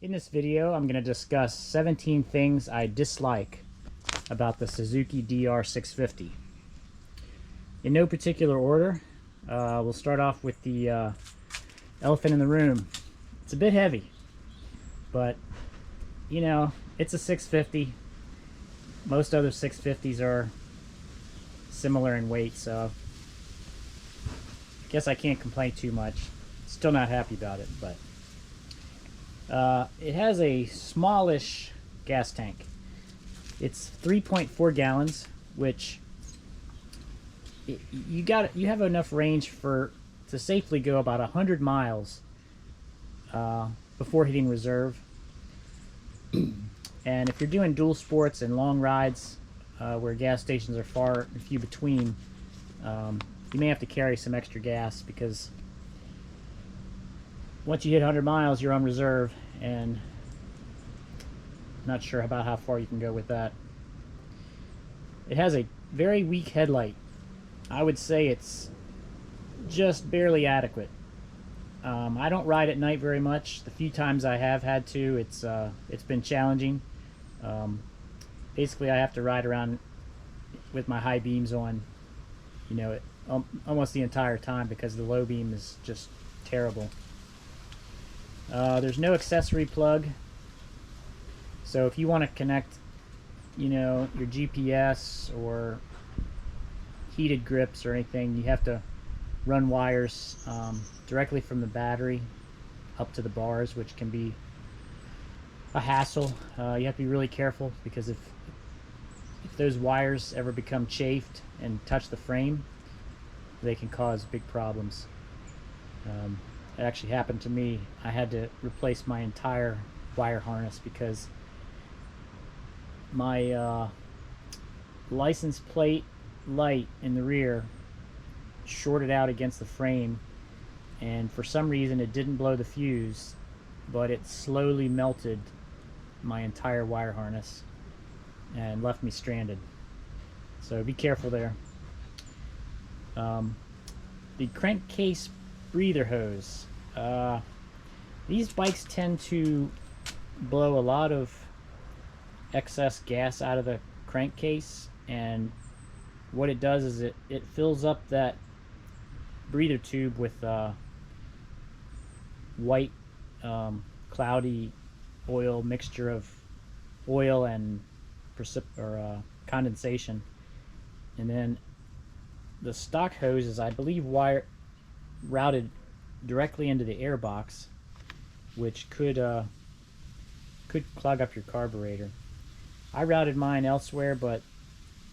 In this video, I'm going to discuss 17 things I dislike about the Suzuki DR650. In no particular order, we'll start off with the elephant in the room. It's a bit heavy, but you know, it's a 650. Most other 650s are similar in weight, so I guess I can't complain too much. Still not happy about it, but it has a smallish gas tank. It's 3.4 gallons, which you have enough range to safely go about 100 miles before hitting reserve. And if you're doing dual sports and long rides where gas stations are far and few between, you may have to carry some extra gas, because once you hit 100 miles, you're on reserve, and not sure about how far you can go with that. It has a very weak headlight. I would say it's just barely adequate. I don't ride at night very much. The few times I have had to, it's been challenging. Basically, I have to ride around with my high beams on, you know, almost the entire time, because the low beam is just terrible. There's no accessory plug, so if you want to connect, you know, your GPS or heated grips or anything, you have to run wires directly from the battery up to the bars, which can be a hassle. You have to be really careful, because if those wires ever become chafed and touch the frame, they can cause big problems. It actually happened to me. I had to replace my entire wire harness because my license plate light in the rear shorted out against the frame, and for some reason it didn't blow the fuse, but it slowly melted my entire wire harness and left me stranded. So be careful there. The crankcase breather hose. These bikes tend to blow a lot of excess gas out of the crankcase, and what it does is it fills up that breather tube with white cloudy oil mixture of oil and condensation. And then the stock hose is, I believe, routed directly into the air box, which could clog up your carburetor. I routed mine elsewhere, but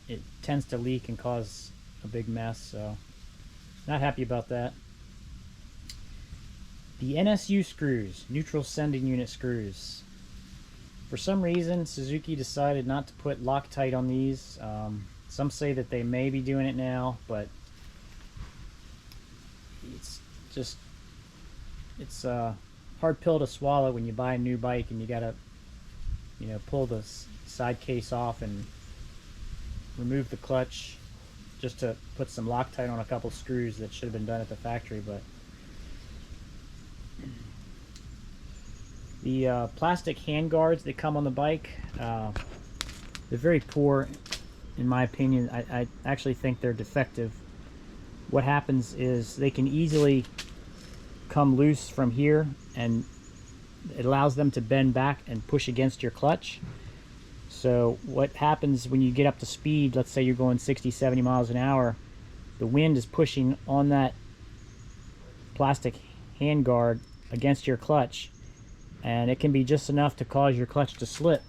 it tends to leak and cause a big mess, so not happy about that. The NSU screws, neutral sending unit screws. For some reason, Suzuki decided not to put Loctite on these. Some say that they may be doing it now, but it's a hard pill to swallow when you buy a new bike and you gotta, you know, pull the side case off and remove the clutch just to put some Loctite on a couple screws that should have been done at the factory. But the plastic hand guards that come on the bike, they're very poor in my opinion. I actually think they're defective. What happens is they can easily come loose from here, and it allows them to bend back and push against your clutch. So what happens when you get up to speed, let's say you're going 60-70 miles an hour, the wind is pushing on that plastic handguard against your clutch, and it can be just enough to cause your clutch to slip,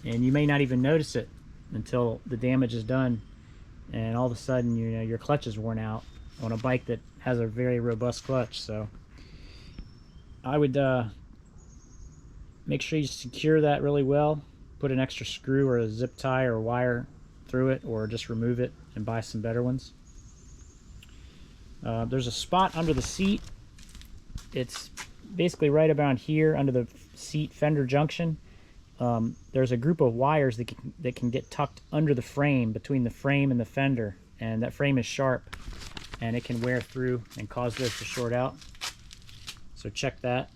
and you may not even notice it until the damage is done, and all of a sudden, you know, your clutch is worn out on a bike that has a very robust clutch. So I would make sure you secure that really well. Put an extra screw or a zip tie or wire through it, or just remove it and buy some better ones. There's a spot under the seat. It's basically right about here under the seat fender junction. There's a group of wires that can get tucked under the frame, between the frame and the fender, and that frame is sharp and it can wear through and cause those to short out. So check that.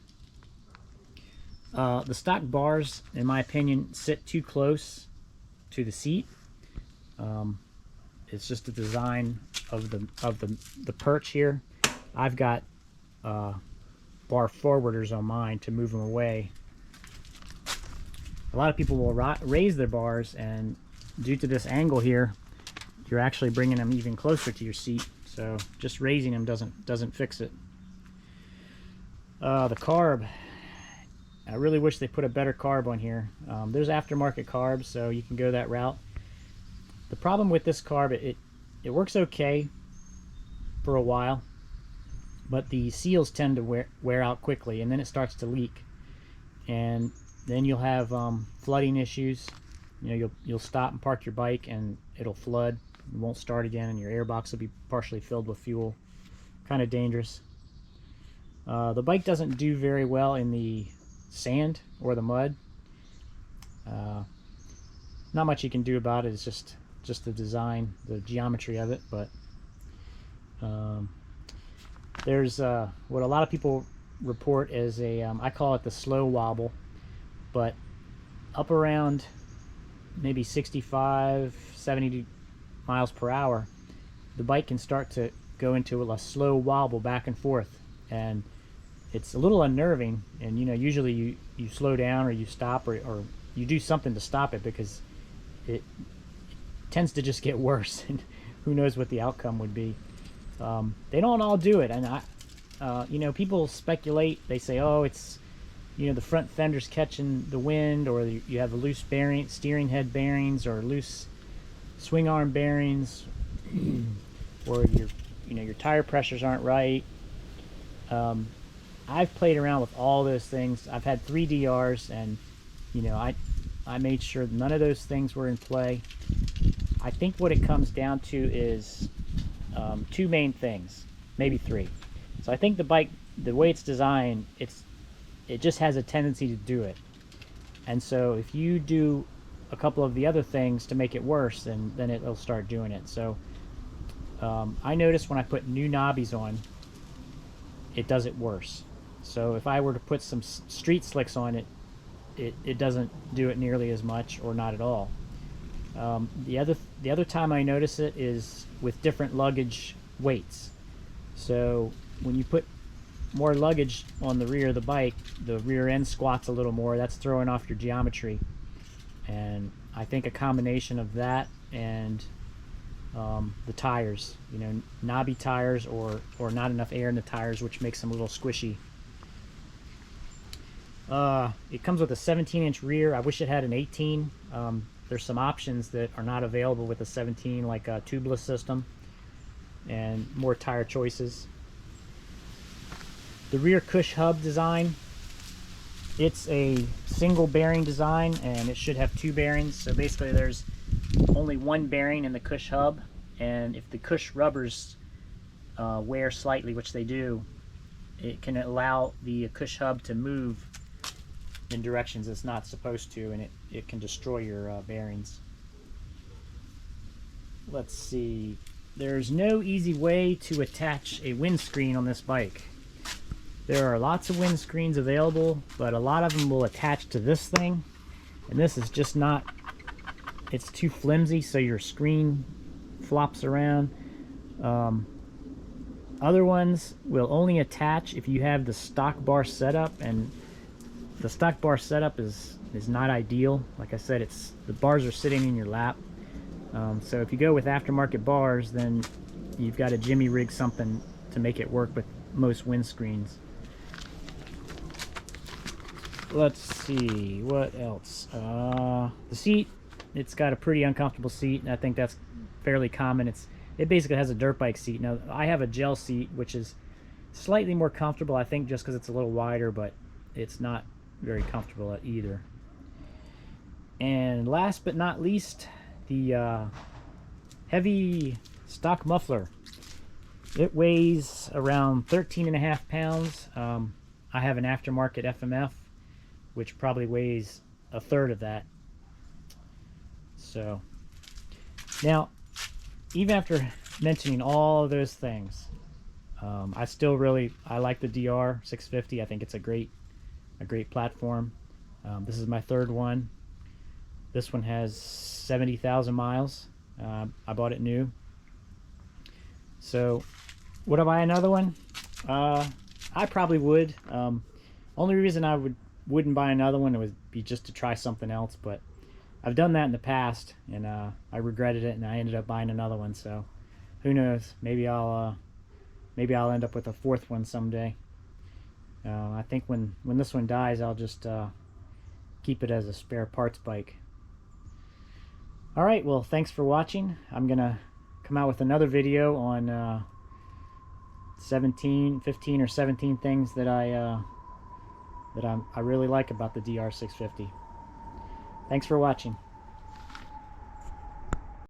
The stock bars, in my opinion, sit too close to the seat. It's just the design of the perch here. I've got bar forwarders on mine to move them away. A lot of people will raise their bars, and due to this angle here, you're actually bringing them even closer to your seat. So just raising them doesn't fix it. The carb, I really wish they put a better carb on here. There's aftermarket carbs, so you can go that route. The problem with this carb, it works okay for a while, but the seals tend to wear out quickly, and then it starts to leak, and then you'll have flooding issues. You know, you'll stop and park your bike, and it'll flood. It won't start again, and your airbox will be partially filled with fuel. Kind of dangerous. The bike doesn't do very well in the sand or the mud. Not much you can do about it. It's just the design, the geometry of it. But there's what a lot of people report as a I call it the slow wobble, but up around maybe 65, 70 miles per hour, the bike can start to go into a slow wobble back and forth, and it's a little unnerving. And you know, usually you slow down or you stop or you do something to stop it, because it tends to just get worse, and who knows what the outcome would be. They don't all do it, and you know, people speculate. They say, oh, it's, you know, the front fender's catching the wind, or you have a loose bearing, steering head bearings, or loose swing arm bearings, or your tire pressures aren't right. I've played around with all those things. I've had 3 DRs, and you know, I made sure none of those things were in play. I think what it comes down to is 2 main things, maybe 3. So I think the bike, the way it's designed, it just has a tendency to do it. And so if you do a couple of the other things to make it worse, then it'll start doing it. So I noticed when I put new knobbies on, it does it worse. So if I were to put some street slicks on it, it doesn't do it nearly as much, or not at all. The other time I notice it is with different luggage weights. So when you put more luggage on the rear of the bike, the rear end squats a little more. That's throwing off your geometry. And I think a combination of that and the tires, you know, knobby tires or not enough air in the tires, which makes them a little squishy. It comes with a 17-inch rear. I wish it had an 18. There's some options that are not available with a 17, like a tubeless system and more tire choices. The rear cush hub design, it's a single bearing design, and it should have 2 bearings. So basically there's only 1 bearing in the cush hub, and if the cush rubbers wear slightly, which they do, it can allow the cush hub to move in directions it's not supposed to, and it can destroy your bearings. Let's see, there's no easy way to attach a windscreen on this bike. There are lots of windscreens available, but a lot of them will attach to this thing, and this is just not, it's too flimsy, so your screen flops around. Other ones will only attach if you have the stock bar setup, and the stock bar setup is not ideal. Like I said, the bars are sitting in your lap. So if you go with aftermarket bars, then you've got to jimmy rig something to make it work with most windscreens. Let's see, what else? The seat, it's got a pretty uncomfortable seat, and I think that's fairly common. It basically has a dirt bike seat. Now, I have a gel seat, which is slightly more comfortable, I think, just because it's a little wider, but it's not very comfortable either. And last but not least, the heavy stock muffler. It weighs around 13.5 pounds. I have an aftermarket FMF, which probably weighs 1/3 of that. So now, even after mentioning all of those things, I still I like the DR650. I think it's a great platform. This is my third one. This one has 70,000 miles. I bought it new. So would I buy another one? I probably would. Only reason I wouldn't buy another one would be just to try something else, but I've done that in the past, and I regretted it, and I ended up buying another one. So who knows? Maybe I'll end up with a fourth one someday. I think when this one dies, I'll just keep it as a spare parts bike. Alright, well, thanks for watching. I'm gonna come out with another video on 15 or 17 things that I really like about the DR650. Thanks for watching.